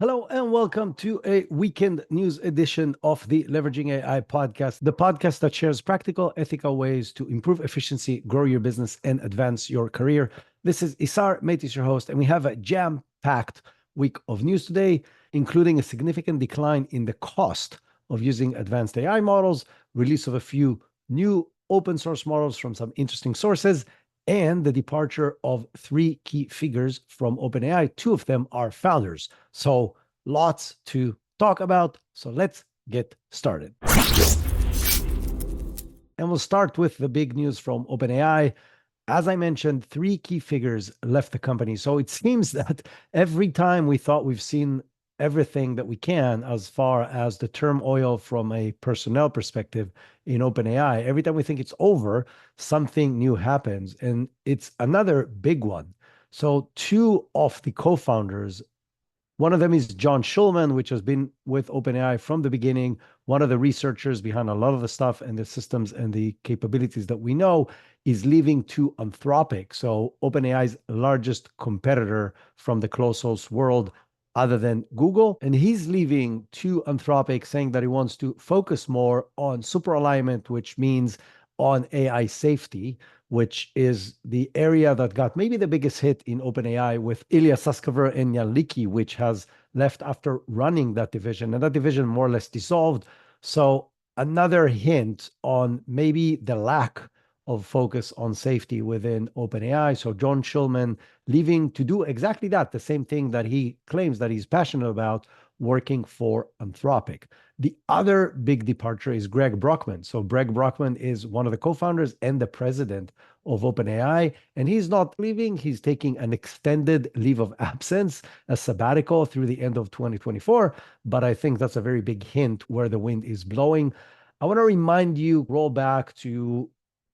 Hello and welcome to a weekend news edition of the Leveraging AI podcast, the podcast that shares practical, ethical ways to improve efficiency, grow your business, and advance your career. This is Isar Metis, your host, and we have a jam-packed week of news today, including a significant decline in the cost of using advanced AI models, release of a few new open source models from some interesting sources, and the departure of three key figures from OpenAI. Two of them are founders. So lots to talk about. So let's get started. And we'll start with the big news from OpenAI. As I mentioned, three key figures left the company. So it seems that every time we thought we've seen everything that we can as far as the turmoil from a personnel perspective in OpenAI, every time we think it's over, something new happens. And it's another big one. So two of the co-founders, one of them is John Schulman, which has been with OpenAI from the beginning, one of the researchers behind a lot of the stuff and the systems and the capabilities that we know, is leaving to Anthropic. So OpenAI's largest competitor from the closed source world, other than Google. And he's leaving to Anthropic, saying that he wants to focus more on super alignment, which means on AI safety, which is the area that got maybe the biggest hit in OpenAI with Ilya Sutskever and Jan Lecky, which has left after running that division. And that division more or less dissolved. So another hint on maybe the lack of focus on safety within OpenAI. So John Schulman leaving to do exactly that, the same thing that he claims that he's passionate about, working for Anthropic. The other big departure is Greg Brockman. So Greg Brockman is one of the co-founders and the president of OpenAI, and he's not leaving. He's taking an extended leave of absence, a sabbatical through the end of 2024. But I think that's a very big hint where the wind is blowing. I want to remind you, roll back to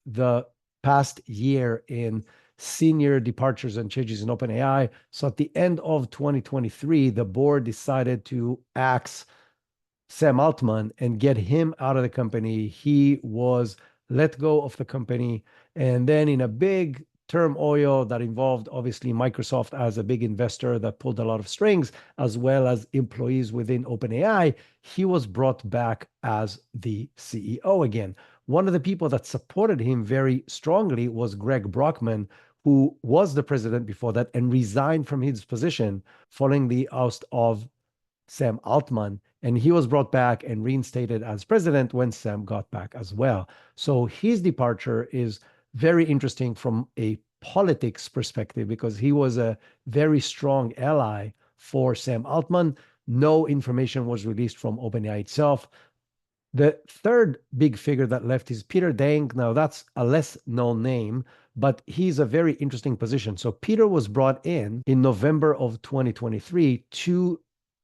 the past year in senior departures and changes in OpenAI. So at the end of 2023, the board decided to axe Sam Altman and get him out of the company. He was let go of the company. And then in a big turmoil that involved obviously Microsoft as a big investor that pulled a lot of strings, as well as employees within OpenAI, he was brought back as the CEO again. One of the people that supported him very strongly was Greg Brockman, who was the president before that and resigned from his position following the oust of Sam Altman. And he was brought back and reinstated as president when Sam got back as well. So his departure is very interesting from a politics perspective because he was a very strong ally for Sam Altman. No information was released from OpenAI itself. The third big figure that left is Peter Deng. Now, that's a less known name, but he's a very interesting position. So Peter was brought in November of 2023 to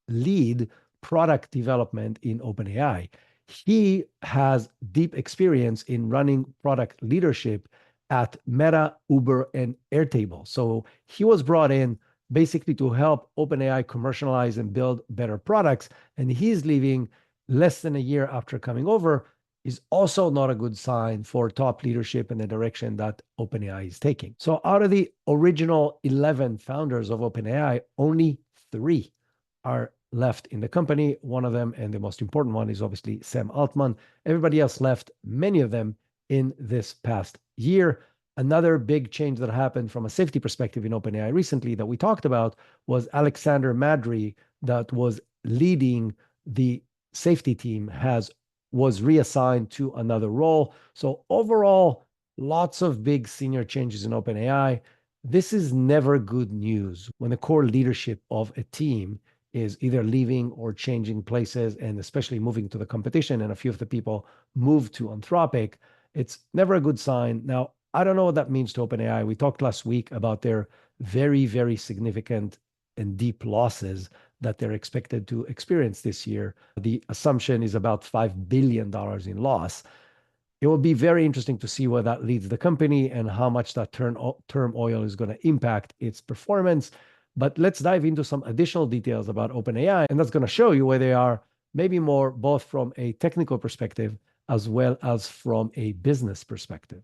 lead product development in OpenAI. He has deep experience in running product leadership at Meta, Uber, and Airtable. So he was brought in basically to help OpenAI commercialize and build better products. And he's leaving less than a year after coming over. Is also not a good sign for top leadership in the direction that OpenAI is taking. So out of the original 11 founders of OpenAI, only 3 are left in the company. One of them, and the most important one, is obviously Sam Altman. Everybody else left, many of them in this past year. Another big change that happened from a safety perspective in OpenAI recently that we talked about was Alexander Madry, that was leading the safety team, was reassigned to another role. So overall, lots of big senior changes in OpenAI. This is never good news when the core leadership of a team is either leaving or changing places, and especially moving to the competition, and a few of the people moved to Anthropic. It's never a good sign. Now, I don't know what that means to OpenAI. We talked last week about their very, very significant and deep losses that they're expected to experience this year. The assumption is about $5 billion in loss. It will be very interesting to see where that leads the company and how much that turmoil is going to impact its performance. But let's dive into some additional details about OpenAI, and that's going to show you where they are, maybe more both from a technical perspective as well as from a business perspective.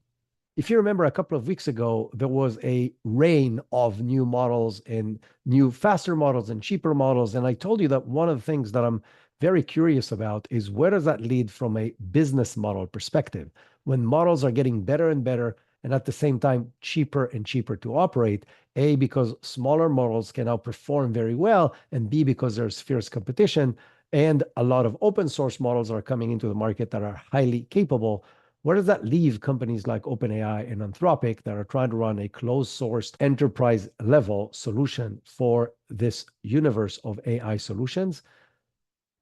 If you remember, a couple of weeks ago, there was a rain of new models and new faster models and cheaper models. And I told you that one of the things that I'm very curious about is where does that lead from a business model perspective? When models are getting better and better, and at the same time, cheaper and cheaper to operate, A, because smaller models can outperform very well, and B, because there's fierce competition, and a lot of open source models are coming into the market that are highly capable. Where does that leave companies like OpenAI and Anthropic that are trying to run a closed sourced enterprise level solution for this universe of AI solutions?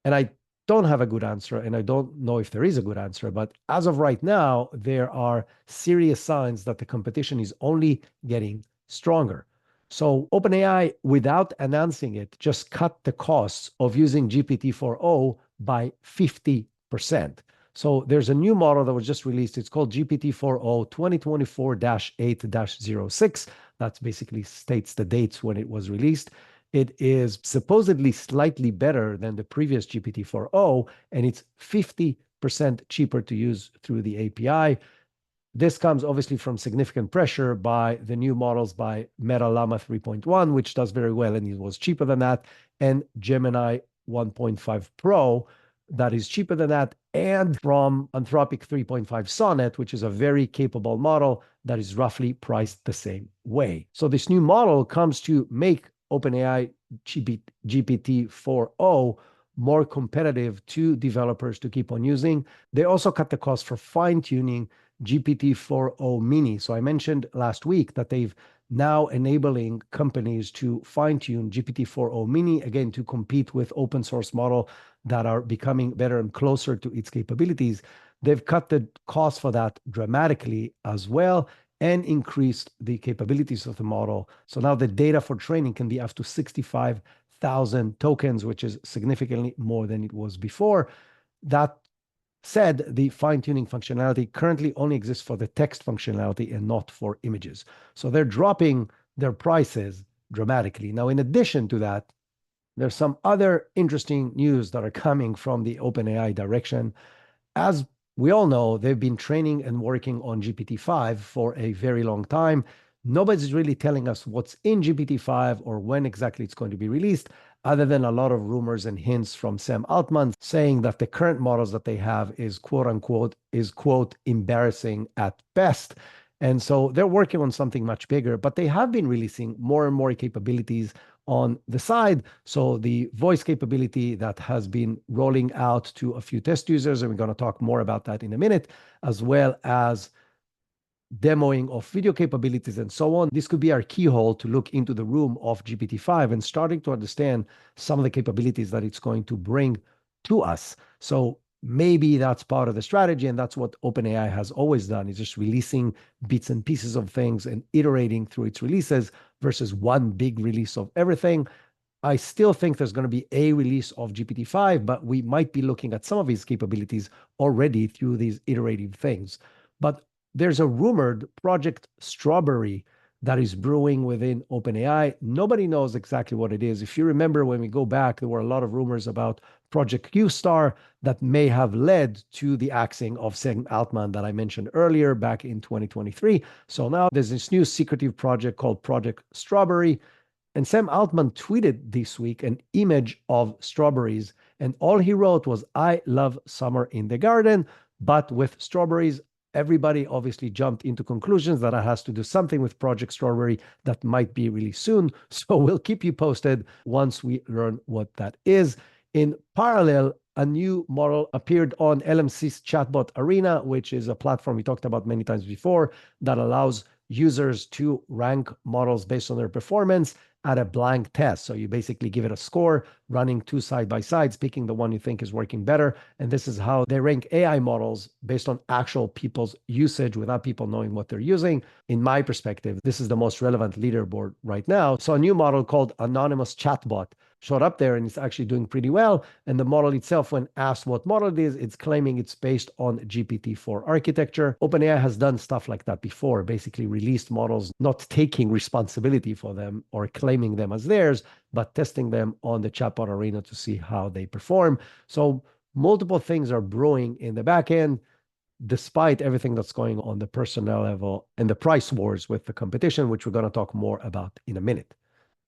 And I don't have a good answer, and I don't know if there is a good answer. But as of right now, there are serious signs that the competition is only getting stronger. So OpenAI, without announcing it, just cut the costs of using GPT-4o by 50%. So there's a new model that was just released. It's called GPT-4o 2024-8-06. That basically states the dates when it was released. It is supposedly slightly better than the previous GPT-4o, and it's 50% cheaper to use through the API. This comes obviously from significant pressure by the new models by Meta Llama 3.1, which does very well, and it was cheaper than that, and Gemini 1.5 Pro, that is cheaper than that, and from Anthropic 3.5 Sonnet, which is a very capable model that is roughly priced the same way. So this new model comes to make OpenAI GPT-4o more competitive to developers to keep on using. They also cut the cost for fine-tuning GPT-4o mini. So I mentioned last week that they've now enabling companies to fine-tune GPT-4o mini, again, to compete with open source model that are becoming better and closer to its capabilities. They've cut the cost for that dramatically as well and increased the capabilities of the model. So now the data for training can be up to 65,000 tokens, which is significantly more than it was before. That said, the fine-tuning functionality currently only exists for the text functionality and not for images. So they're dropping their prices dramatically. Now, in addition to that, there's some other interesting news that are coming from the OpenAI direction. As we all know, they've been training and working on GPT-5 for a very long time. Nobody's really telling us what's in GPT-5 or when exactly it's going to be released, other than a lot of rumors and hints from Sam Altman saying that the current models that they have is quote unquote, embarrassing at best. And so they're working on something much bigger, but they have been releasing more and more capabilities on the side. So the voice capability that has been rolling out to a few test users, and we're going to talk more about that in a minute, as well as demoing of video capabilities and so on. This could be our keyhole to look into the room of GPT-5 and starting to understand some of the capabilities that it's going to bring to us. So maybe that's part of the strategy, and that's what OpenAI has always done, is just releasing bits and pieces of things and iterating through its releases versus one big release of everything. I still think there's going to be a release of GPT-5, but we might be looking at some of its capabilities already through these iterative things. But there's a rumored Project Strawberry that is brewing within OpenAI. Nobody knows exactly what it is. If you remember, when we go back, there were a lot of rumors about Project Q-Star that may have led to the axing of Sam Altman that I mentioned earlier back in 2023. So now there's this new secretive project called Project Strawberry. And Sam Altman tweeted this week an image of strawberries. And all he wrote was, "I love summer in the garden, but with strawberries." Everybody obviously jumped into conclusions that it has to do something with Project Strawberry that might be really soon. So we'll keep you posted once we learn what that is. In parallel, a new model appeared on LMC's chatbot Arena, which is a platform we talked about many times before that allows users to rank models based on their performance at a blank test. So you basically give it a score, running two side by sides, picking the one you think is working better. And this is how they rank AI models based on actual people's usage without people knowing what they're using. In my perspective, this is the most relevant leaderboard right now. So a new model called Anonymous Chatbot showed up there, and it's actually doing pretty well. And the model itself, when asked what model it is, it's claiming it's based on GPT-4 architecture. OpenAI has done stuff like that before, basically released models, not taking responsibility for them or claiming them as theirs, but testing them on the chatbot arena to see how they perform. So multiple things are brewing in the back end. despite everything that's going on the personnel level and the price wars with the competition, which we're going to talk more about in a minute.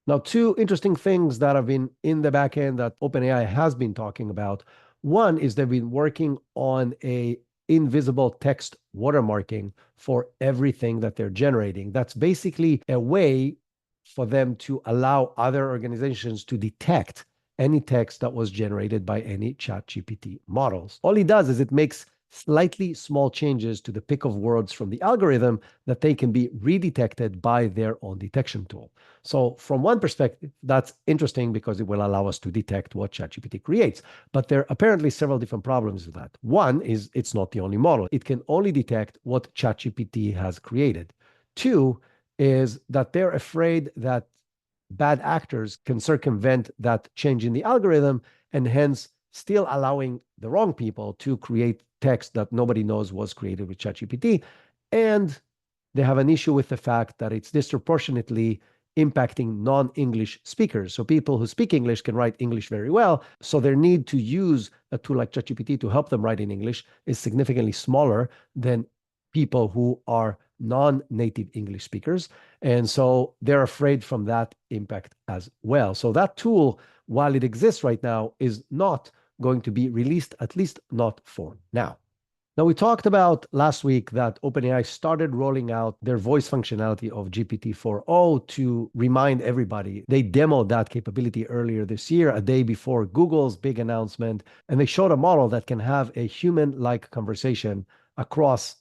Now, two interesting things that have been in the back end that OpenAI has been talking about. One is they've been working on a invisible text watermarking for everything that they're generating. That's basically a way for them to allow other organizations to detect any text that was generated by any ChatGPT models. All it does is it makes slightly small changes to the pick of words from the algorithm that they can be redetected by their own detection tool. So from one perspective, that's interesting because it will allow us to detect what ChatGPT creates. But there are apparently several different problems with that. One is it's not the only model. It can only detect what ChatGPT has created. Two is that they're afraid that bad actors can circumvent that change in the algorithm and hence still allowing the wrong people to create text that nobody knows was created with ChatGPT. And they have an issue with the fact that it's disproportionately impacting non-English speakers. So people who speak English can write English very well. So their need to use a tool like ChatGPT to help them write in English is significantly smaller than people who are non-native English speakers. And so they're afraid from that impact as well. So that tool, while it exists right now, is not going to be released, at least not for now. Now, we talked about last week that OpenAI started rolling out their voice functionality of GPT-4o to remind everybody. They demoed that capability earlier this year, a day before Google's big announcement, and they showed a model that can have a human-like conversation across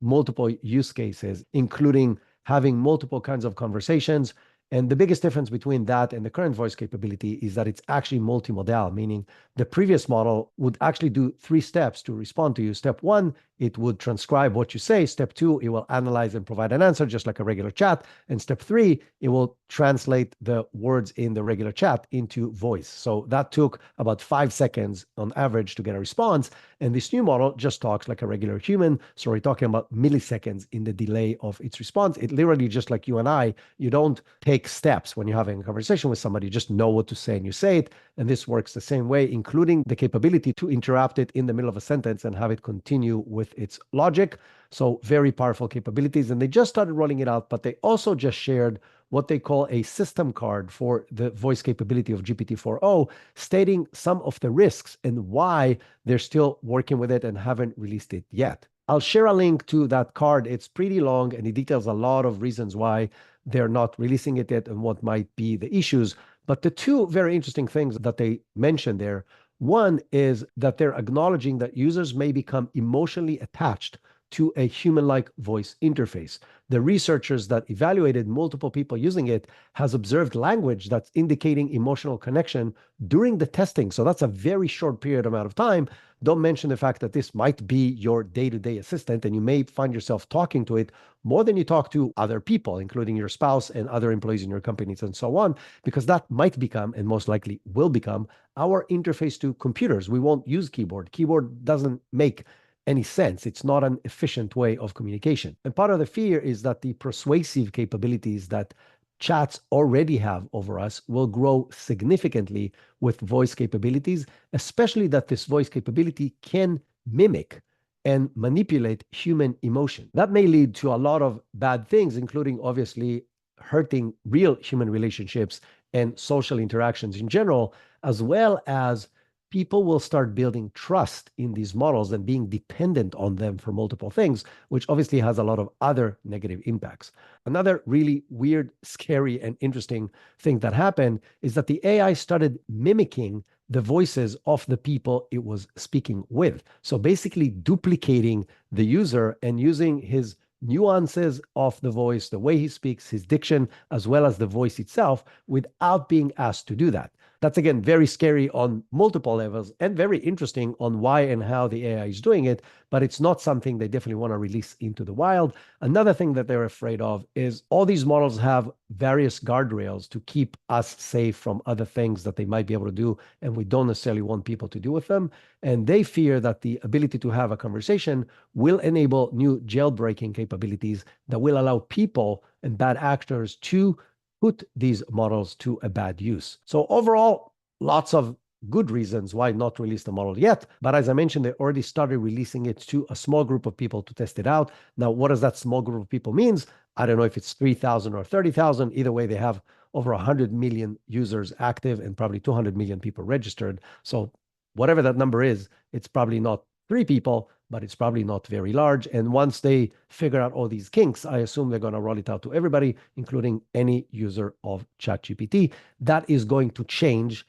multiple use cases, including having multiple kinds of conversations. And the biggest difference between that and the current voice capability is that it's actually multimodal, meaning the previous model would actually do 3 steps to respond to you. Step 1, it would transcribe what you say. Step 2, it will analyze and provide an answer just like a regular chat. And step 3, it will translate the words in the regular chat into voice. So that took about 5 seconds on average to get a response. And this new model just talks like a regular human. So we're talking about milliseconds in the delay of its response. It literally, just like you and I, you don't take steps when you're having a conversation with somebody, you just know what to say and you say it. And this works the same way, including the capability to interrupt it in the middle of a sentence and have it continue with its logic. So very powerful capabilities. And they just started rolling it out, but they also just shared what they call a system card for the voice capability of GPT-4o, stating some of the risks and why they're still working with it and haven't released it yet. I'll share a link to that card. It's pretty long and it details a lot of reasons why they're not releasing it yet and what might be the issues. But the two very interesting things that they mentioned there, one is that they're acknowledging that users may become emotionally attached to a human-like voice interface. The researchers that evaluated multiple people using it has observed language that's indicating emotional connection during the testing. So that's a very short period amount of time. Don't mention the fact that this might be your day-to-day assistant, and you may find yourself talking to it more than you talk to other people, including your spouse and other employees in your companies and so on, because that might become, and most likely will become, our interface to computers. We won't use keyboard. Keyboard doesn't make any sense. It's not an efficient way of communication. And part of the fear is that the persuasive capabilities that chats already have over us will grow significantly with voice capabilities, especially that this voice capability can mimic and manipulate human emotion. That may lead to a lot of bad things, including obviously hurting real human relationships and social interactions in general, as well as people will start building trust in these models and being dependent on them for multiple things, which obviously has a lot of other negative impacts. Another really weird, scary, and interesting thing that happened is that the AI started mimicking the voices of the people it was speaking with. So basically duplicating the user and using his nuances of the voice, the way he speaks, his diction, as well as the voice itself, without being asked to do that. That's, again, very scary on multiple levels and very interesting on why and how the AI is doing it, but it's not something they definitely want to release into the wild. Another thing that they're afraid of is all these models have various guardrails to keep us safe from other things that they might be able to do, and we don't necessarily want people to do with them. And they fear that the ability to have a conversation will enable new jailbreaking capabilities that will allow people and bad actors to put these models to a bad use. So overall, lots of good reasons why not release the model yet. But as I mentioned, they already started releasing it to a small group of people to test it out. Now, what does that small group of people means? I don't know if it's 3,000 or 30,000. Either way, they have over 100 million users active and probably 200 million people registered. So whatever that number is, it's probably not 3 people, but it's probably not very large. And once they figure out all these kinks, I assume they're going to roll it out to everybody, including any user of ChatGPT. That is going to change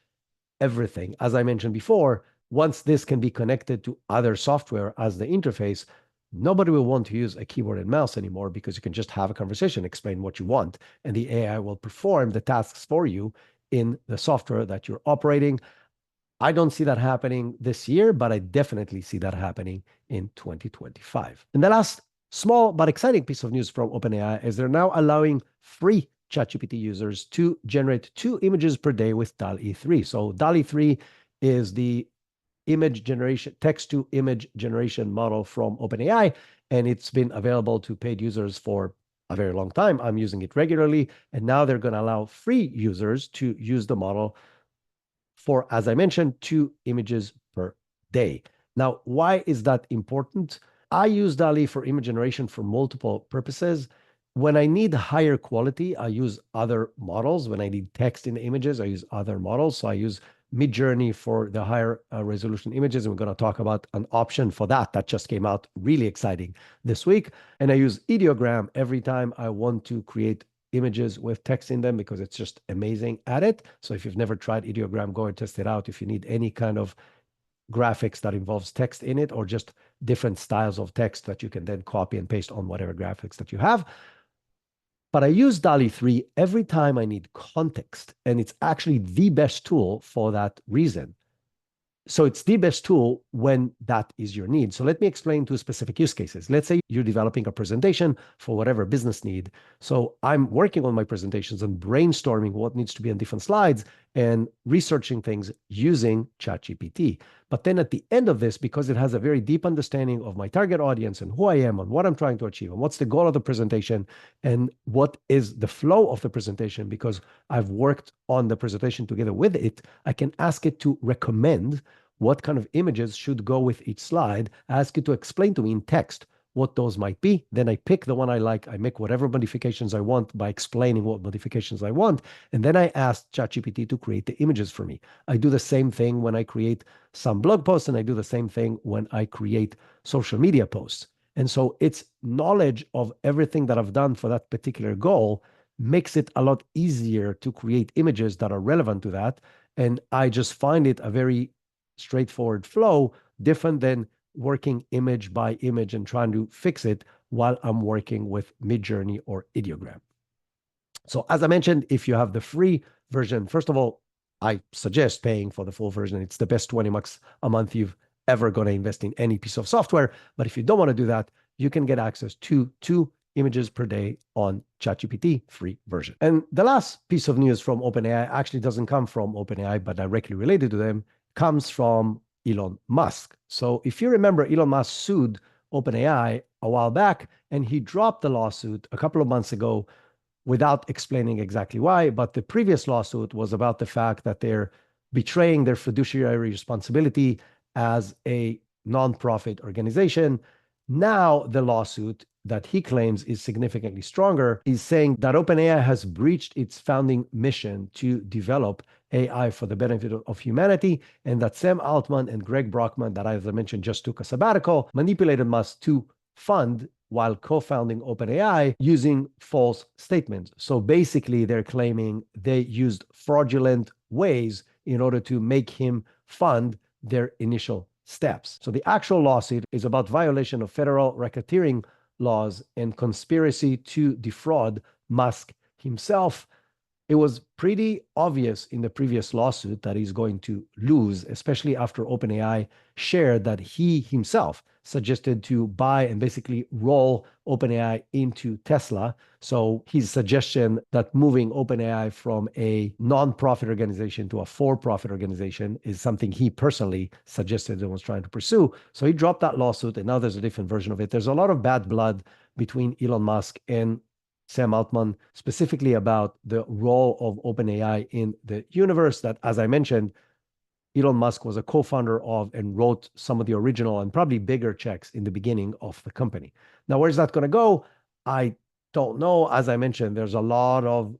everything. As I mentioned before, once this can be connected to other software as the interface, nobody will want to use a keyboard and mouse anymore because you can just have a conversation, explain what you want, and the AI will perform the tasks for you in the software that you're operating. I don't see that happening this year, but I definitely see that happening in 2025. And the last small but exciting piece of news from OpenAI is they're now allowing free ChatGPT users to generate 2 images per day with DALL-E 3. So DALL-E 3 is the image generation, text to image generation model from OpenAI, and it's been available to paid users for a very long time. I'm using it regularly, and now they're going to allow free users to use the model for, as I mentioned, 2 images per day. Now, why is that important? I use DALL-E for image generation for multiple purposes. When I need higher quality, I use other models. When I need text in the images, I use other models. So I use Midjourney for the higher resolution images. And we're going to talk about an option for that just came out, really exciting this week. And I use Ideogram every time I want to create images with text in them because it's just amazing at it. So if you've never tried Ideogram, go and test it out. If you need any kind of graphics that involves text in it or just different styles of text that you can then copy and paste on whatever graphics that you have. But I use DALL-E 3 every time I need context, and it's actually the best tool for that reason. So it's the best tool when that is your need. So let me explain 2 specific use cases. Let's say you're developing a presentation for whatever business need. So I'm working on my presentations and brainstorming what needs to be on different slides and researching things using ChatGPT. But then at the end of this, because it has a very deep understanding of my target audience and who I am and what I'm trying to achieve and what's the goal of the presentation and what is the flow of the presentation, because I've worked on the presentation together with it, I can ask it to recommend what kind of images should go with each slide, ask it to explain to me in text what those might be. Then I pick the one I like. I make whatever modifications I want by explaining what modifications I want. And then I ask ChatGPT to create the images for me. I do the same thing when I create some blog posts, and I do the same thing when I create social media posts. And so its knowledge of everything that I've done for that particular goal makes it a lot easier to create images that are relevant to that. And I just find it a very straightforward flow, different than working image by image and trying to fix it while I'm working with Midjourney or Ideogram. So as I mentioned, if you have the free version, first of all, I suggest paying for the full version. It's the best 20 bucks a month you've ever going to invest in any piece of software. But if you don't want to do that, you can get access to 2 images per day on ChatGPT free version. And the last piece of news from OpenAI actually doesn't come from OpenAI, but directly related to them, comes from Elon Musk. So if you remember, Elon Musk sued OpenAI a while back, and he dropped the lawsuit a couple of months ago without explaining exactly why. But the previous lawsuit was about the fact that they're betraying their fiduciary responsibility as a nonprofit organization. Now, the lawsuit that he claims is significantly stronger is saying that OpenAI has breached its founding mission to develop AI for the benefit of humanity, and that Sam Altman and Greg Brockman, that as I mentioned just took a sabbatical, manipulated Musk to fund while co-founding OpenAI using false statements. So basically, they're claiming they used fraudulent ways in order to make him fund their initial steps. So the actual lawsuit is about violation of federal racketeering laws and conspiracy to defraud Musk himself. It was pretty obvious in the previous lawsuit that he's going to lose, especially after OpenAI shared that he himself suggested to buy and basically roll OpenAI into Tesla. So his suggestion that moving OpenAI from a non-profit organization to a for-profit organization is something he personally suggested and was trying to pursue. So he dropped that lawsuit, and now there's a different version of it. There's a lot of bad blood between Elon Musk and Sam Altman, specifically about the role of OpenAI in the universe that, as I mentioned, Elon Musk was a co-founder of and wrote some of the original and probably bigger checks in the beginning of the company. Now, where's that going to go? I don't know. As I mentioned, there's a lot of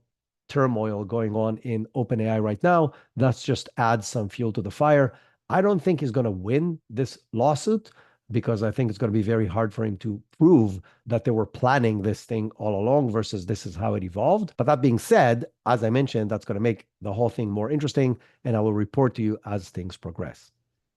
turmoil going on in OpenAI right now. That's just adds some fuel to the fire. I don't think he's going to win this lawsuit because I think it's going to be very hard for him to prove that they were planning this thing all along versus this is how it evolved. But that being said, as I mentioned, that's going to make the whole thing more interesting, and I will report to you as things progress.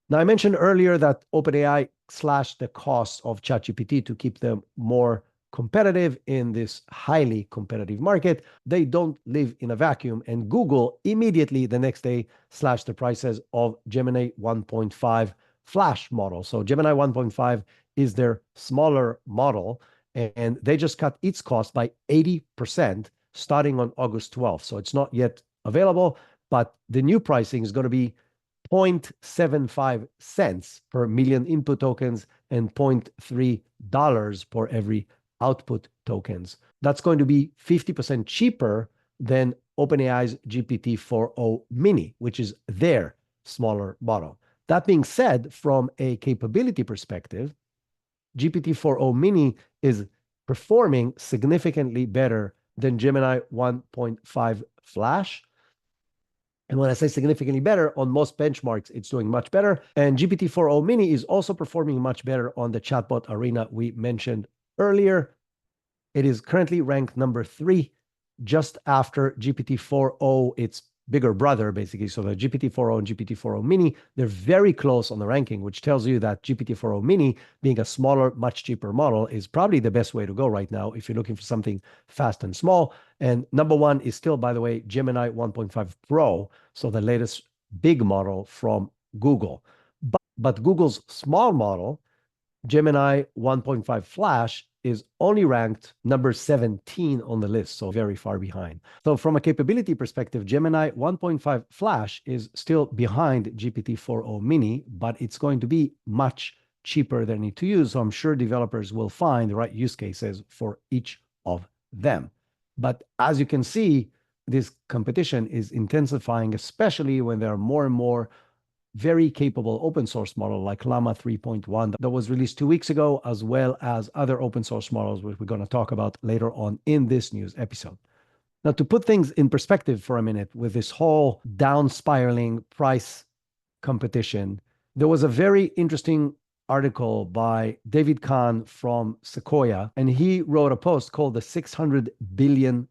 Now, I mentioned earlier that OpenAI slashed the cost of ChatGPT to keep them more competitive in this highly competitive market. They don't live in a vacuum, and Google immediately the next day slashed the prices of Gemini 1.5 Flash model. So Gemini 1.5 is their smaller model, and they just cut its cost by 80% starting on August 12th. So it's not yet available, but the new pricing is going to be 0.75 cents per million input tokens and $0.3 per every output tokens. That's going to be 50% cheaper than OpenAI's GPT-4o mini, which is their smaller model. That being said, from a capability perspective, GPT-4o mini is performing significantly better than Gemini 1.5 Flash. And when I say significantly better, on most benchmarks, it's doing much better. And GPT-4o mini is also performing much better on the chatbot arena we mentioned earlier. It is currently ranked number 3, just after GPT-4o, its bigger brother, basically. So the GPT-4o and GPT-4o mini, they're very close on the ranking, which tells you that GPT-4o mini, being a smaller, much cheaper model, is probably the best way to go right now if you're looking for something fast and small. And number 1 is still, by the way, Gemini 1.5 Pro, so the latest big model from Google. But Google's small model, Gemini 1.5 Flash, is only ranked number 17 on the list, so very far behind. So from a capability perspective, Gemini 1.5 Flash is still behind GPT-4o mini, but it's going to be much cheaper than it to use. So I'm sure developers will find the right use cases for each of them. But as you can see, this competition is intensifying, especially when there are more and more very capable open source model like Llama 3.1 that was released 2 weeks ago, as well as other open source models, which we're going to talk about later on in this news episode. Now, to put things in perspective for a minute with this whole down spiraling price competition, there was a very interesting article by David Kahn from Sequoia, and he wrote a post called the $600 billion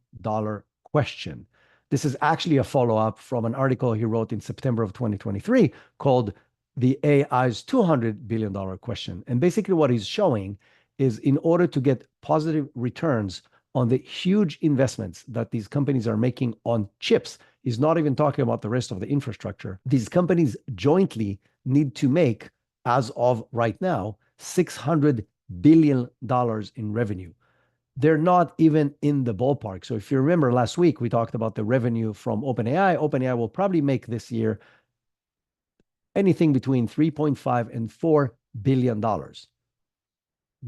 question. This is actually a follow-up from an article he wrote in September of 2023 called The AI's $200 billion question. And basically what he's showing is in order to get positive returns on the huge investments that these companies are making on chips, he's not even talking about the rest of the infrastructure. These companies jointly need to make, as of right now, $600 billion in revenue. They're not even in the ballpark. So if you remember last week, we talked about the revenue from OpenAI. OpenAI will probably make this year anything between $3.5 and $4 billion.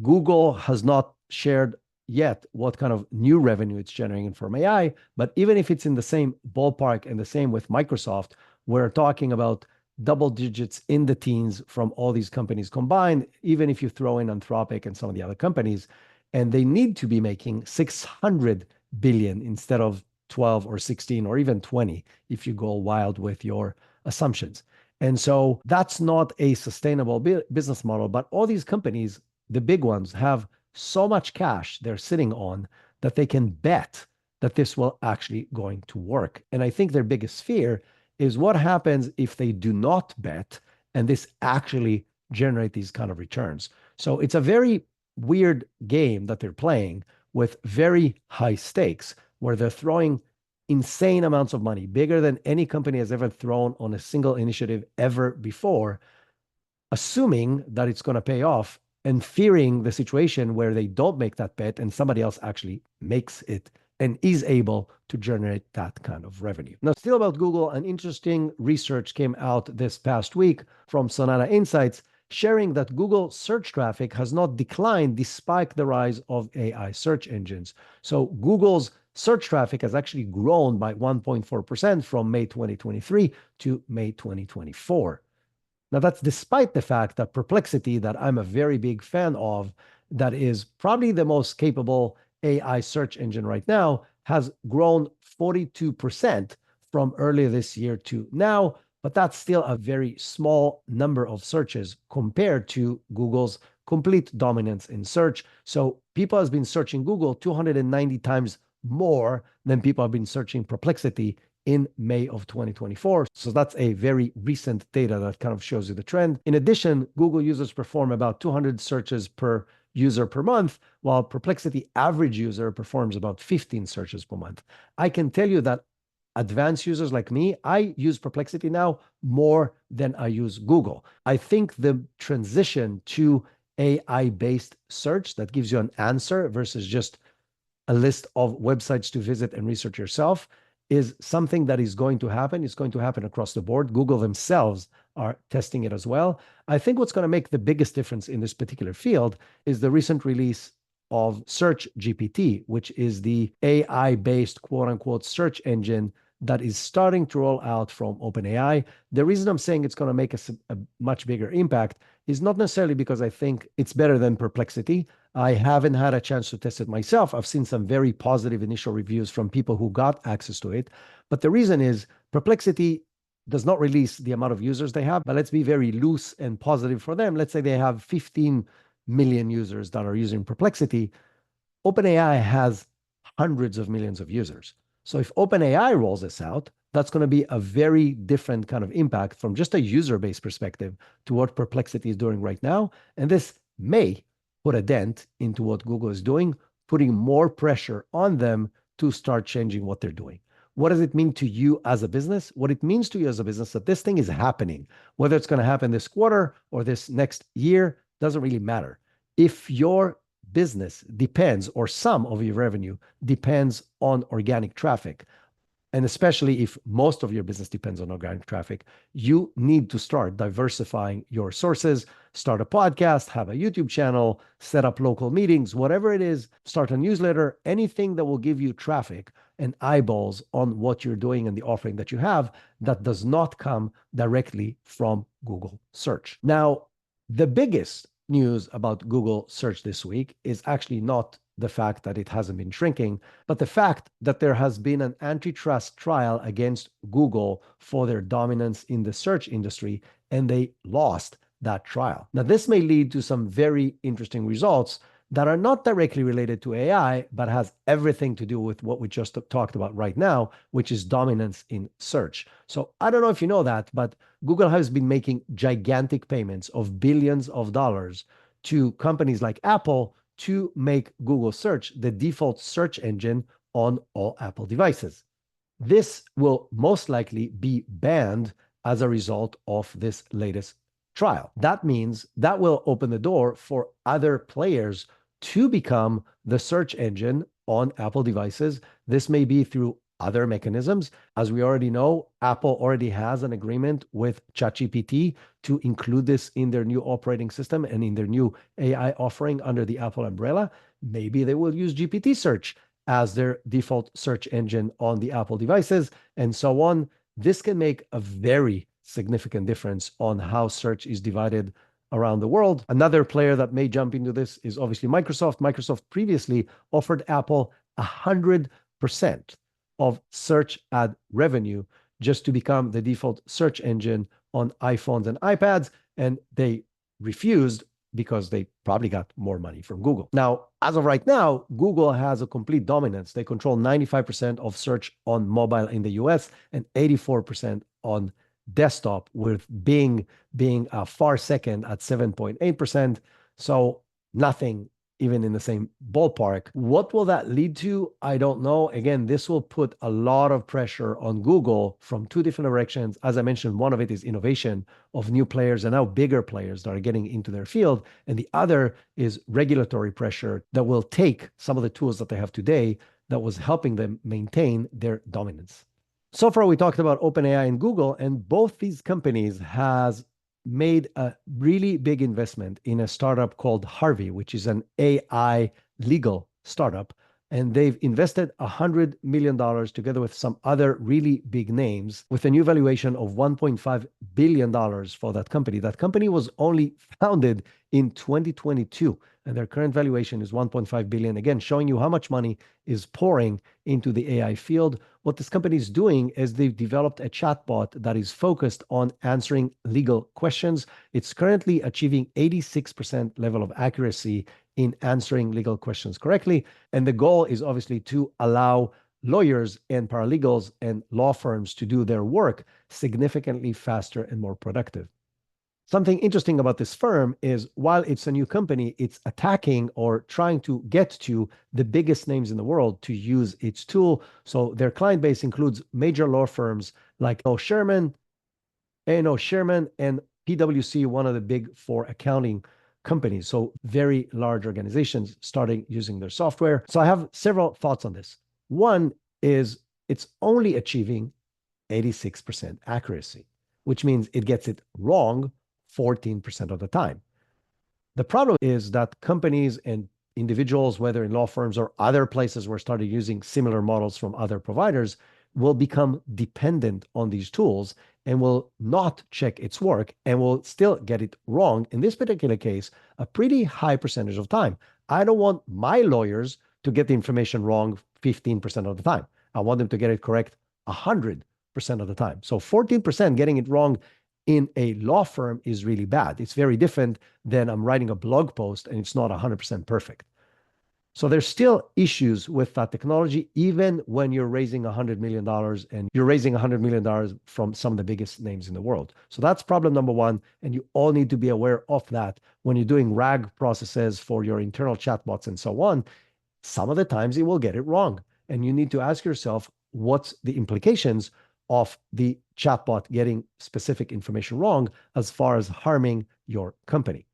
Google has not shared yet what kind of new revenue it's generating from AI, but even if it's in the same ballpark and the same with Microsoft, we're talking about double digits in the teens from all these companies combined, even if you throw in Anthropic and some of the other companies. And they need to be making 600 billion instead of 12 or 16 or even 20 if you go wild with your assumptions. And so that's not a sustainable business model. But all these companies, the big ones, have so much cash they're sitting on that they can bet that this will actually going to work. And I think their biggest fear is what happens if they do not bet and this actually generate these kind of returns. So it's a very weird game that they're playing with very high stakes, where they're throwing insane amounts of money, bigger than any company has ever thrown on a single initiative ever before, assuming that it's going to pay off and fearing the situation where they don't make that bet and somebody else actually makes it and is able to generate that kind of revenue. Now, still about Google, an interesting research came out this past week from Sonata Insights, sharing that Google search traffic has not declined despite the rise of AI search engines. So Google's search traffic has actually grown by 1.4% from May 2023 to May 2024. Now, that's despite the fact that Perplexity, that I'm a very big fan of, that is probably the most capable AI search engine right now, has grown 42% from earlier this year to now. But that's still a very small number of searches compared to Google's complete dominance in search. So people have been searching Google 290 times more than people have been searching Perplexity in May of 2024. So that's a very recent data that kind of shows you the trend. In addition, Google users perform about 200 searches per user per month, while Perplexity average user performs about 15 searches per month. I can tell you that advanced users like me, I use Perplexity now more than I use Google. I think the transition to AI-based search that gives you an answer versus just a list of websites to visit and research yourself is something that is going to happen. It's going to happen across the board. Google themselves are testing it as well. I think what's going to make the biggest difference in this particular field is the recent release of Search GPT, which is the AI-based quote unquote search engine that is starting to roll out from OpenAI. The reason I'm saying it's going to make a much bigger impact is not necessarily because I think it's better than Perplexity. I haven't had a chance to test it myself. I've seen some very positive initial reviews from people who got access to it. But the reason is Perplexity does not release the amount of users they have, but let's be very loose and positive for them. Let's say they have 15 million users that are using Perplexity. OpenAI has hundreds of millions of users. So if OpenAI rolls this out, that's going to be a very different kind of impact from just a user-based perspective to what Perplexity is doing right now. And this may put a dent into what Google is doing, putting more pressure on them to start changing what they're doing. What does it mean to you as a business? What it means to you as a business that this thing is happening, whether it's going to happen this quarter or this next year, doesn't really matter. If your business depends, or some of your revenue depends on organic traffic, and especially if most of your business depends on organic traffic, you need to start diversifying your sources, start a podcast, have a YouTube channel, set up local meetings, whatever it is, start a newsletter, anything that will give you traffic and eyeballs on what you're doing and the offering that you have that does not come directly from Google search. Now, the biggest news about Google search this week is actually not the fact that it hasn't been shrinking, but the fact that there has been an antitrust trial against Google for their dominance in the search industry, and they lost that trial. Now, this may lead to some very interesting results that are not directly related to AI, but has everything to do with what we just talked about right now, which is dominance in search. So I don't know if you know that, but Google has been making gigantic payments of billions of dollars to companies like Apple to make Google search the default search engine on all Apple devices. This will most likely be banned as a result of this latest trial. That means that will open the door for other players to become the search engine on Apple devices. This may be through other mechanisms. As we already know, Apple already has an agreement with ChatGPT to include this in their new operating system and in their new AI offering under the Apple umbrella. Maybe they will use GPT search as their default search engine on the Apple devices and so on. This can make a very significant difference on how search is divided around the world. Another player that may jump into this is obviously Microsoft. Microsoft previously offered Apple 100% of search ad revenue just to become the default search engine on iPhones and iPads, and they refused because they probably got more money from Google. Now, as of right now, Google has a complete dominance. They control 95% of search on mobile in the US and 84% on desktop, with Bing being a far second at 7.8%. So nothing even in the same ballpark. What will that lead to? I don't know. Again, this will put a lot of pressure on Google from two different directions. As I mentioned, one of it is innovation of new players and now bigger players that are getting into their field. And the other is regulatory pressure that will take some of the tools that they have today that was helping them maintain their dominance. So far, we talked about OpenAI and Google, and both these companies has made a really big investment in a startup called Harvey, which is an AI legal startup and they've invested $100 million together with some other really big names with a new valuation of $1.5 billion for that company. That company was only founded in 2022, and their current valuation is 1.5 billion. Again, showing you how much money is pouring into the AI field. What this company is doing is they've developed a chatbot that is focused on answering legal questions. It's currently achieving 86% level of accuracy in answering legal questions correctly. And the goal is obviously to allow lawyers and paralegals and law firms to do their work significantly faster and more productive. Something interesting about this firm is while it's a new company, it's attacking or trying to get to the biggest names in the world to use its tool. So their client base includes major law firms like Sherman, A&O Sherman, and PwC, one of the big four accounting companies. So very large organizations starting using their software. So I have several thoughts on this. One is it's only achieving 86% accuracy, which means it gets it wrong 14% of the time. The problem is that companies and individuals, whether in law firms or other places where started using similar models from other providers, will become dependent on these tools and will not check its work and will still get it wrong. In this particular case, a pretty high percentage of time. I don't want my lawyers to get the information wrong 15% of the time. I want them to get it correct 100% of the time. So 14% getting it wrong in a law firm is really bad. It's very different than I'm writing a blog post and it's not 100% perfect. So there's still issues with that technology, even when you're raising $100 million and you're raising $100 million from some of the biggest names in the world. So that's problem number one. And you all need to be aware of that when you're doing RAG processes for your internal chatbots and so on. Some of the times it will get it wrong. And you need to ask yourself, what's the implications of the chatbot getting specific information wrong as far as harming your company?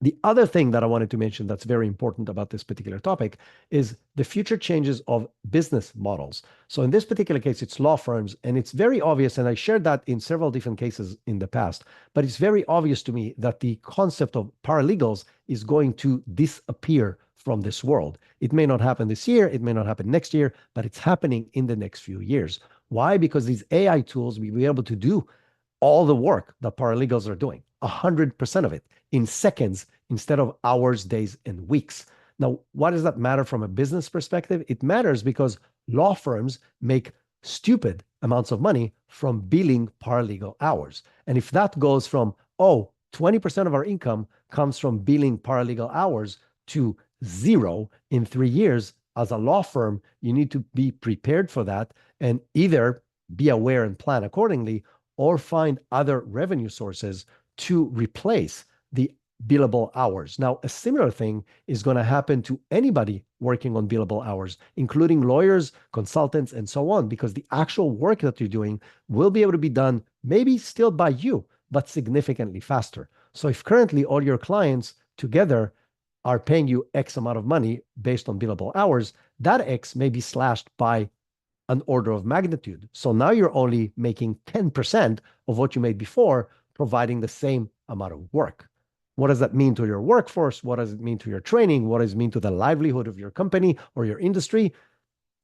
The other thing that I wanted to mention that's very important about this particular topic is the future changes of business models. So in this particular case, it's law firms, and it's very obvious, and I shared that in several different cases in the past, but it's very obvious to me that the concept of paralegals is going to disappear from this world. It may not happen this year, it may not happen next year, but it's happening in the next few years. Why? Because these AI tools will be able to do all the work that paralegals are doing, 100% of it, in seconds instead of hours, days, and weeks. Now, why does that matter from a business perspective? It matters because law firms make stupid amounts of money from billing paralegal hours. And if that goes from, 20% of our income comes from billing paralegal hours to zero in 3 years, as a law firm, you need to be prepared for that and either be aware and plan accordingly or find other revenue sources to replace the billable hours. Now, a similar thing is going to happen to anybody working on billable hours, including lawyers, consultants, and so on, because the actual work that you're doing will be able to be done maybe still by you, but significantly faster. So if currently all your clients together are paying you X amount of money based on billable hours, that X may be slashed by an order of magnitude. So now you're only making 10% of what you made before, providing the same amount of work. What does that mean to your workforce? What does it mean to your training? What does it mean to the livelihood of your company or your industry?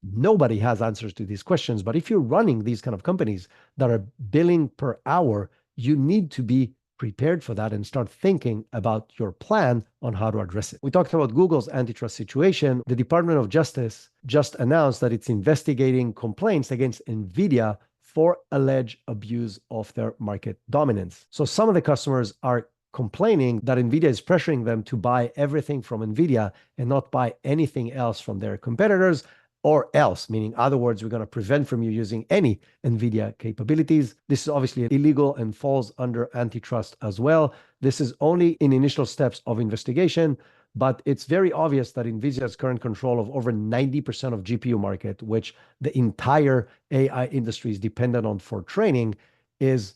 Nobody has answers to these questions. But if you're running these kind of companies that are billing per hour, you need to be prepared for that and start thinking about your plan on how to address it. We talked about Google's antitrust situation. The Department of Justice just announced that it's investigating complaints against NVIDIA for alleged abuse of their market dominance. So some of the customers are complaining that NVIDIA is pressuring them to buy everything from NVIDIA and not buy anything else from their competitors, or else, meaning other words, we're going to prevent from you using any NVIDIA capabilities. This is obviously illegal and falls under antitrust as well. This is only in initial steps of investigation, but it's very obvious that NVIDIA's current control of over 90% of GPU market, which the entire AI industry is dependent on for training, is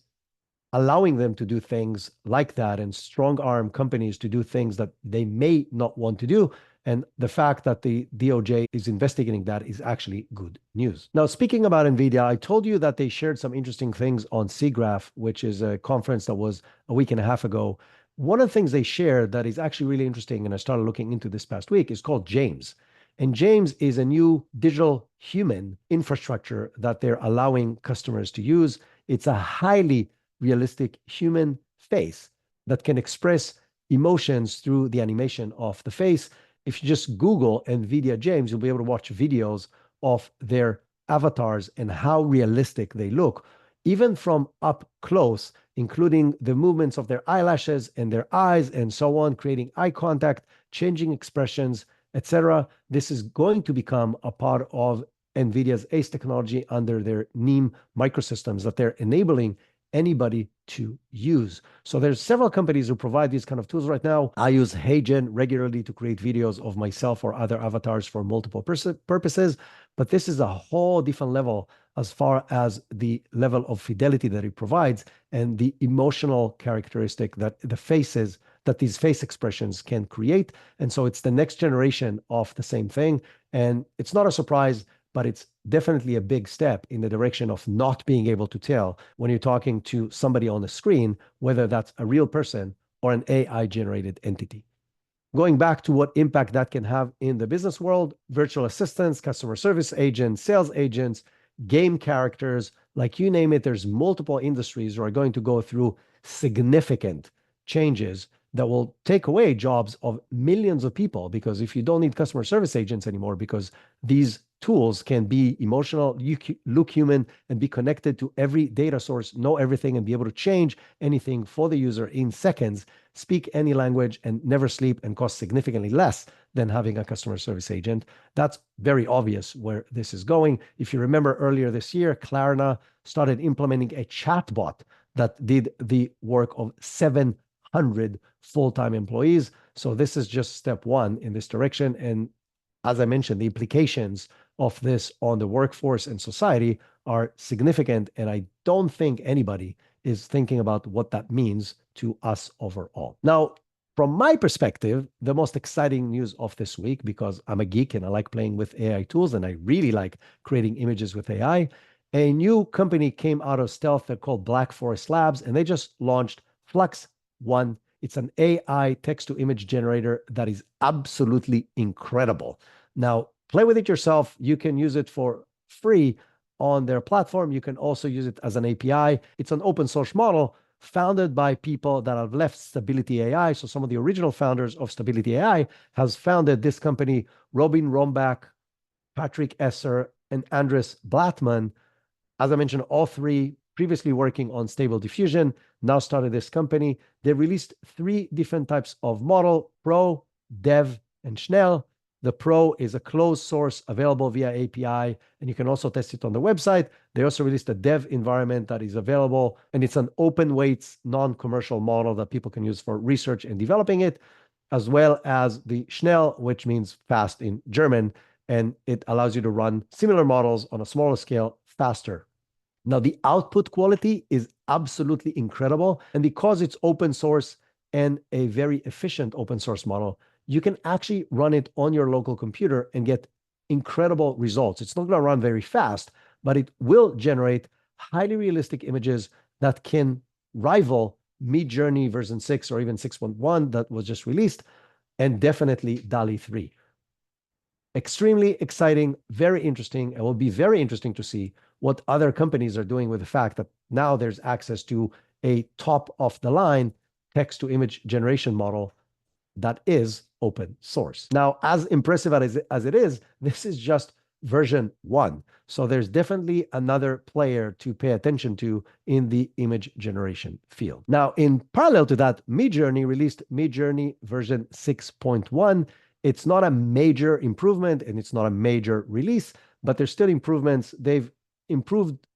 allowing them to do things like that and strong arm companies to do things that they may not want to do. And the fact that the DOJ is investigating that is actually good news. Now, speaking about NVIDIA, I told you that they shared some interesting things on SIGGRAPH, which is a conference that was a week and a half ago. One of the things they shared that is actually really interesting, and I started looking into this past week, is called James. And James is a new digital human infrastructure that they're allowing customers to use. It's a highly realistic human face that can express emotions through the animation of the face. If you just Google NVIDIA James, you'll be able to watch videos of their avatars and how realistic they look, even from up close, including the movements of their eyelashes and their eyes and so on, creating eye contact, changing expressions, etc. This is going to become a part of NVIDIA's ACE technology under their NEAM microsystems that they're enabling anybody to use. So there's several companies who provide these kind of tools right now. I use HeyGen regularly to create videos of myself or other avatars for multiple purposes, but this is a whole different level as far as the level of fidelity that it provides and the emotional characteristic that these face expressions can create. And so it's the next generation of the same thing. And it's not a surprise, but it's definitely a big step in the direction of not being able to tell when you're talking to somebody on the screen, whether that's a real person or an AI-generated entity. Going back to what impact that can have in the business world, virtual assistants, customer service agents, sales agents, game characters, like you name it, there's multiple industries who are going to go through significant changes that will take away jobs of millions of people, because if you don't need customer service agents anymore, because these tools can be emotional, look human, and be connected to every data source, know everything, and be able to change anything for the user in seconds, speak any language, and never sleep, and cost significantly less than having a customer service agent. That's very obvious where this is going. If you remember earlier this year, Klarna started implementing a chatbot that did the work of 700 full-time employees. So this is just step one in this direction. And as I mentioned, the implications of this on the workforce and society are significant. And I don't think anybody is thinking about what that means to us overall. Now, from my perspective, the most exciting news of this week, because I'm a geek and I like playing with AI tools and I really like creating images with AI, a new company came out of stealth. They're called Black Forest Labs, and they just launched Flux One. It's an AI text-to-image generator that is absolutely incredible. Now, play with it yourself. You can use it for free on their platform. You can also use it as an API. It's an open source model founded by people that have left Stability AI. So some of the original founders of Stability AI has founded this company, Robin Rombach, Patrick Esser, and Andres Blattman. As I mentioned, all three previously working on Stable Diffusion, now started this company. They released 3 different types of model: Pro, Dev, and Schnell. The Pro is a closed source available via API, and you can also test it on the website. They also released a dev environment that is available, and it's an open weights, non-commercial model that people can use for research and developing it, as well as the Schnell, which means fast in German, and it allows you to run similar models on a smaller scale faster. Now, the output quality is absolutely incredible, and because it's open source and a very efficient open source model, you can actually run it on your local computer and get incredible results. It's not going to run very fast, but it will generate highly realistic images that can rival Midjourney version 6 or even 6.1 that was just released, and definitely DALL-E 3. Extremely exciting, very interesting. It will be very interesting to see what other companies are doing with the fact that now there's access to a top-of-the-line text-to-image generation model that is open source. Now, as impressive as it is, this is just version 1. So there's definitely another player to pay attention to in the image generation field. Now, in parallel to that, Midjourney released Midjourney version 6.1. It's not a major improvement and it's not a major release, but there's still improvements. They've improved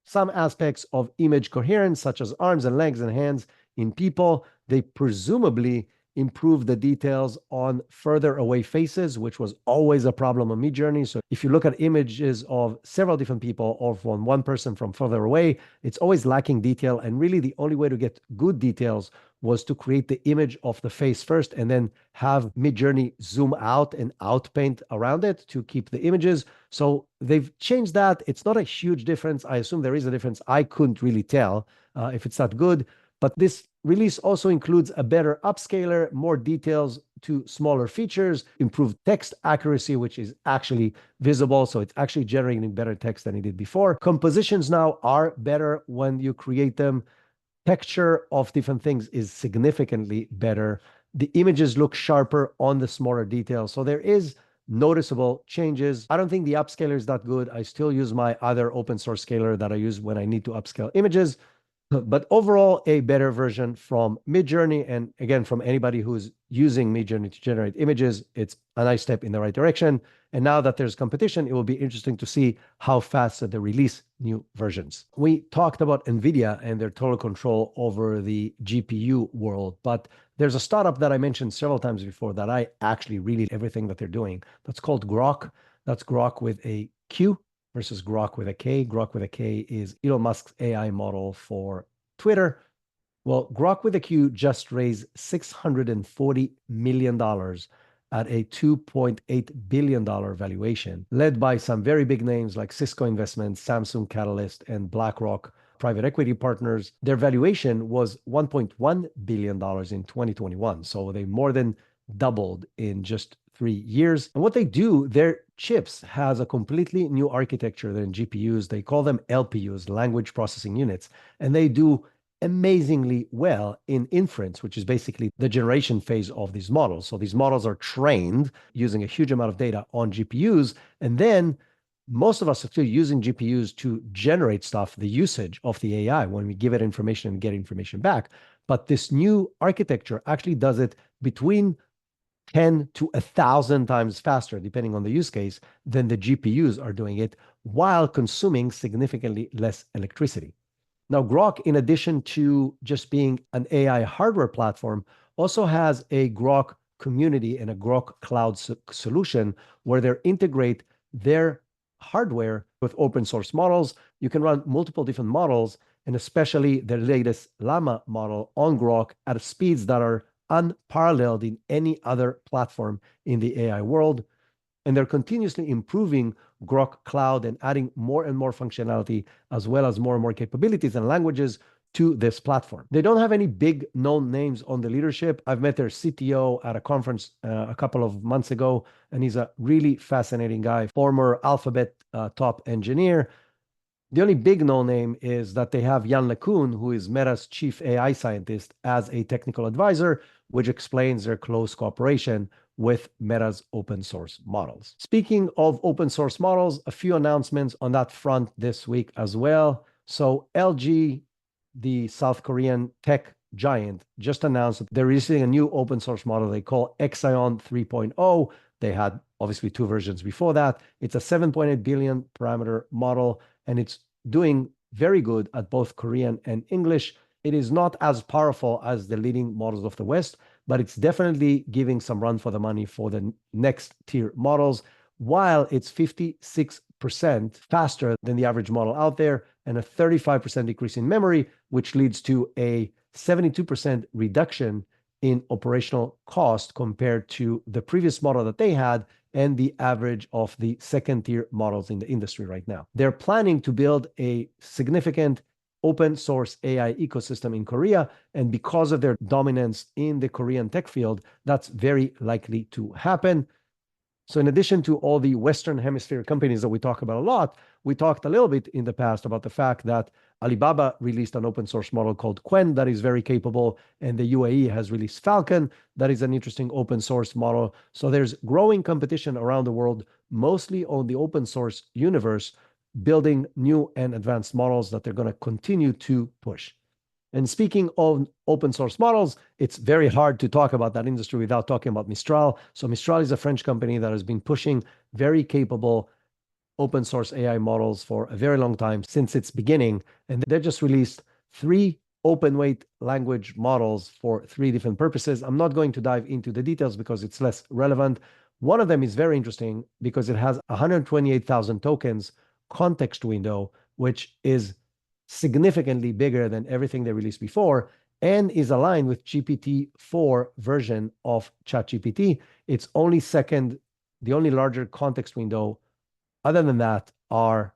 some aspects of image coherence, such as arms and legs and hands in people. They presumably improve the details on further away faces, which was always a problem on Midjourney. So if you look at images of several different people or from one person from further away, it's always lacking detail. And really the only way to get good details was to create the image of the face first and then have Midjourney zoom out and outpaint around it to keep the images. So they've changed that. It's not a huge difference. I assume there is a difference. I couldn't really tell if it's that good. But this release also includes a better upscaler, more details to smaller features, improved text accuracy, which is actually visible. So it's actually generating better text than it did before. Compositions now are better when you create them. Texture of different things is significantly better. The images look sharper on the smaller details. So there is noticeable changes. I don't think the upscaler is that good. I still use my other open source scaler that I use when I need to upscale images. But overall, a better version from Midjourney. And again, from anybody who's using Midjourney to generate images, it's a nice step in the right direction. And now that there's competition, it will be interesting to see how fast they release new versions. We talked about NVIDIA and their total control over the GPU world, but there's a startup that I mentioned several times before that I actually really everything that they're doing. That's called Grok. That's Grok with a Q versus Grok with a K. Grok with a K is Elon Musk's AI model for Twitter. Well, Grok with a Q just raised $640 million at a $2.8 billion valuation, led by some very big names like Cisco Investments, Samsung Catalyst, and BlackRock private equity partners. Their valuation was $1.1 billion in 2021. So they more than doubled in just 3 years. And what they do, their chips has a completely new architecture than GPUs. They call them LPUs, language processing units, and they do amazingly well in inference, which is basically the generation phase of these models. So these models are trained using a huge amount of data on GPUs, and then most of us are still using GPUs to generate stuff, the usage of the AI when we give it information and get information back. But this new architecture actually does it between 10 to 1,000 times faster, depending on the use case, than the GPUs are doing it, while consuming significantly less electricity. Now, Grok, in addition to just being an AI hardware platform, also has a Grok community and a Grok cloud solution where they integrate their hardware with open source models. You can run multiple different models, and especially the latest Llama model on Grok at speeds that are unparalleled in any other platform in the AI world. And they're continuously improving Grok Cloud and adding more and more functionality, as well as more and more capabilities and languages to this platform. They don't have any big known names on the leadership. I've met their CTO at a conference a couple of months ago, and he's a really fascinating guy, former Alphabet top engineer. The only big no name is that they have Jan LeCun, who is Meta's chief AI scientist, as a technical advisor, which explains their close cooperation with Meta's open source models. Speaking of open source models, a few announcements on that front this week as well. So LG, the South Korean tech giant, just announced that they're releasing a new open source model they call Exion 3.0. They had obviously 2 versions before that. It's a 7.8 billion parameter model, and it's doing very good at both Korean and English. It is not as powerful as the leading models of the West, but it's definitely giving some run for the money for the next tier models, while it's 56% faster than the average model out there and a 35% decrease in memory, which leads to a 72% reduction in operational cost compared to the previous model that they had and the average of the second tier models in the industry right now. They're planning to build a significant open source AI ecosystem in Korea, and because of their dominance in the Korean tech field, that's very likely to happen. So in addition to all the Western Hemisphere companies that we talk about a lot, we talked a little bit in the past about the fact that Alibaba released an open source model called Qwen that is very capable, and the UAE has released Falcon. That is an interesting open source model. So there's growing competition around the world, mostly on the open source universe, building new and advanced models that they're going to continue to push. And speaking of open source models, it's very hard to talk about that industry without talking about Mistral. So Mistral is a French company that has been pushing very capable open source AI models for a very long time, since its beginning. And they just released 3 open weight language models for 3 different purposes. I'm not going to dive into the details because it's less relevant. One of them is very interesting because it has 128,000 tokens context window, which is significantly bigger than everything they released before and is aligned with GPT-4 version of ChatGPT. It's only second, the only larger context window other than that are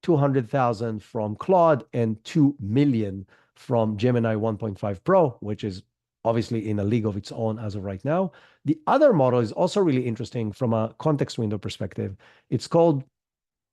200,000 from Claude and 2 million from Gemini 1.5 Pro, which is obviously in a league of its own as of right now. The other model is also really interesting from a context window perspective. It's called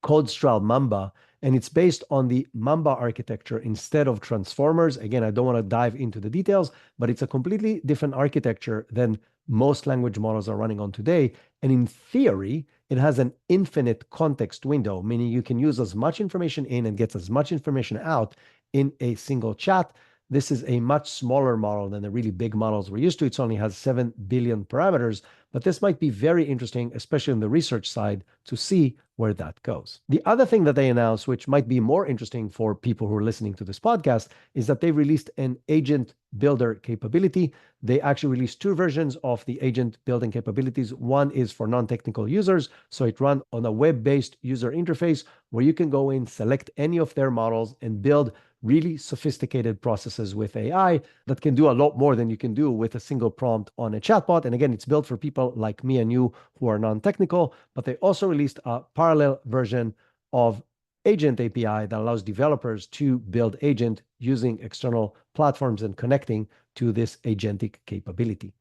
CodeStral Mamba, and it's based on the Mamba architecture instead of transformers. Again, I don't want to dive into the details, but it's a completely different architecture than most language models are running on today. And in theory, it has an infinite context window, meaning you can use as much information in and get as much information out in a single chat. This is a much smaller model than the really big models we're used to. It only has 7 billion parameters, but this might be very interesting, especially on the research side, to see where that goes. The other thing that they announced, which might be more interesting for people who are listening to this podcast, is that they released an agent builder capability. They actually released two versions of the agent building capabilities. One is for non-technical users, so it runs on a web-based user interface where you can go in, select any of their models, and build really sophisticated processes with AI that can do a lot more than you can do with a single prompt on a chatbot. And again, it's built for people like me and you who are non-technical, but they also released a parallel version of Agent API that allows developers to build agent using external platforms and connecting to this agentic capability.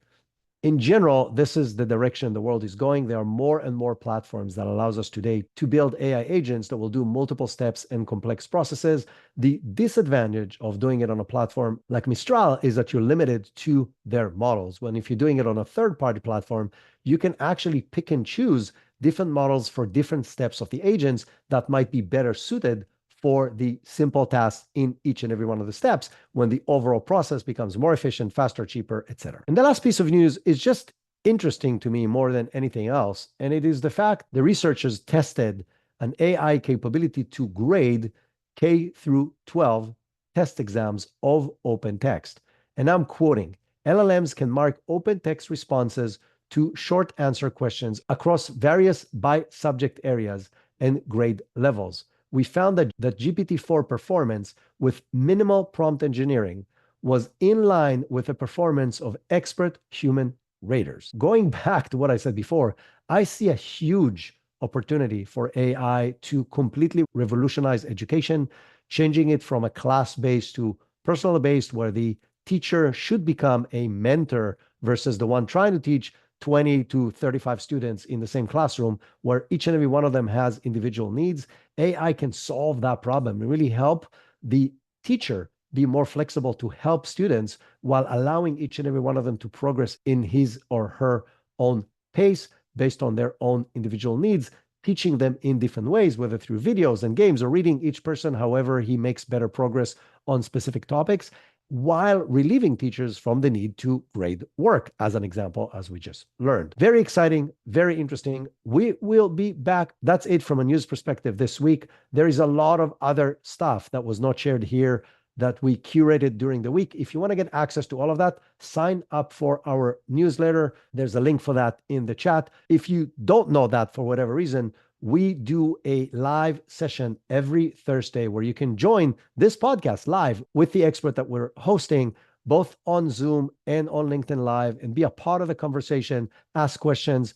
In general, this is the direction the world is going. There are more and more platforms that allows us today to build AI agents that will do multiple steps and complex processes. The disadvantage of doing it on a platform like Mistral is that you're limited to their models. When if you're doing it on a third-party platform, you can actually pick and choose different models for different steps of the agents that might be better suited for the simple tasks in each and every one of the steps when the overall process becomes more efficient, faster, cheaper, etc. And the last piece of news is just interesting to me more than anything else. And it is the fact the researchers tested an AI capability to grade K through 12 test exams of open text. And I'm quoting, LLMs can mark open text responses to short answer questions across various by subject areas and grade levels. We found that GPT-4 performance with minimal prompt engineering was in line with the performance of expert human raters. Going back to what I said before, I see a huge opportunity for AI to completely revolutionize education, changing it from a class-based to personal-based, where the teacher should become a mentor versus the one trying to teach 20 to 35 students in the same classroom, where each and every one of them has individual needs. AI can solve that problem and really help the teacher be more flexible to help students while allowing each and every one of them to progress in his or her own pace based on their own individual needs, teaching them in different ways, whether through videos and games or reading each person however he makes better progress on specific topics, while relieving teachers from the need to grade work, as an example, as we just learned. Very exciting, very interesting. We will be back. That's it from a news perspective this week. There is a lot of other stuff that was not shared here that we curated during the week. If you want to get access to all of that, sign up for our newsletter. There's a link for that in the chat. If you don't know that for whatever reason, we do a live session every Thursday where you can join this podcast live with the expert that we're hosting, both on Zoom and on LinkedIn Live, and be a part of the conversation, ask questions,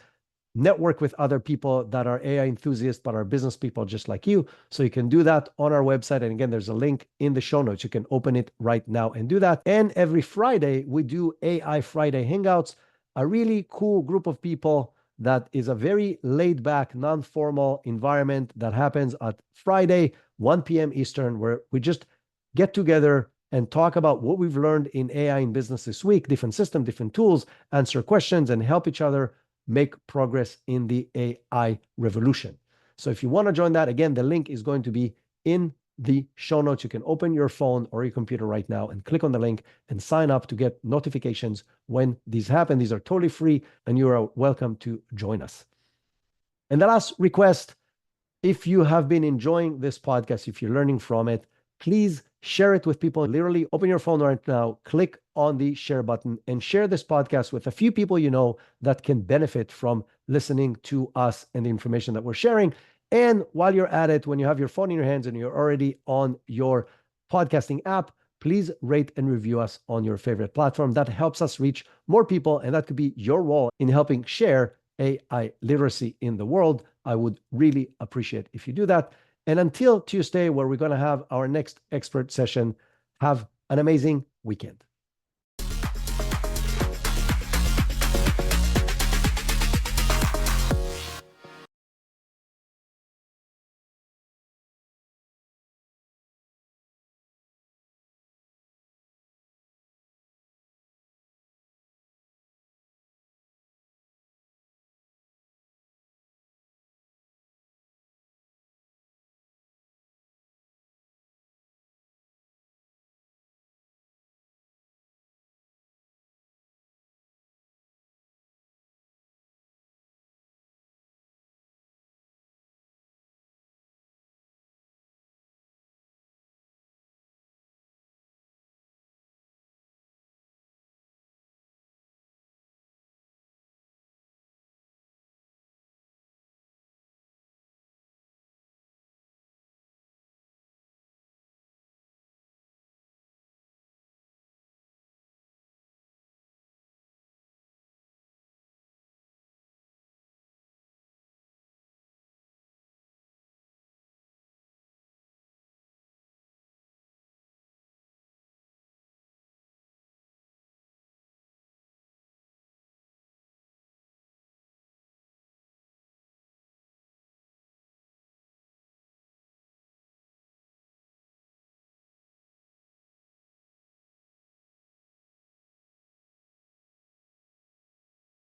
network with other people that are AI enthusiasts, but are business people just like you. So you can do that on our website. And again, there's a link in the show notes. You can open it right now and do that. And every Friday, we do AI Friday Hangouts, a really cool group of people that is a very laid back, non-formal environment that happens at Friday, 1 p.m. Eastern, where we just get together and talk about what we've learned in AI in business this week, different systems, different tools, answer questions, and help each other make progress in the AI revolution. So if you want to join that, again, the link is going to be in the show notes. You can open your phone or your computer right now and click on the link and sign up to get notifications when these happen. These are totally free, and you are welcome to join us. And the last request, if you have been enjoying this podcast, if you're learning from it, please share it with people. Literally open your phone right now, click on the share button, and share this podcast with a few people you know that can benefit from listening to us and the information that we're sharing. And while you're at it, when you have your phone in your hands and you're already on your podcasting app, please rate and review us on your favorite platform. That helps us reach more people, and that could be your role in helping share AI literacy in the world. I would really appreciate if you do that. And until Tuesday, where we're going to have our next expert session, have an amazing weekend.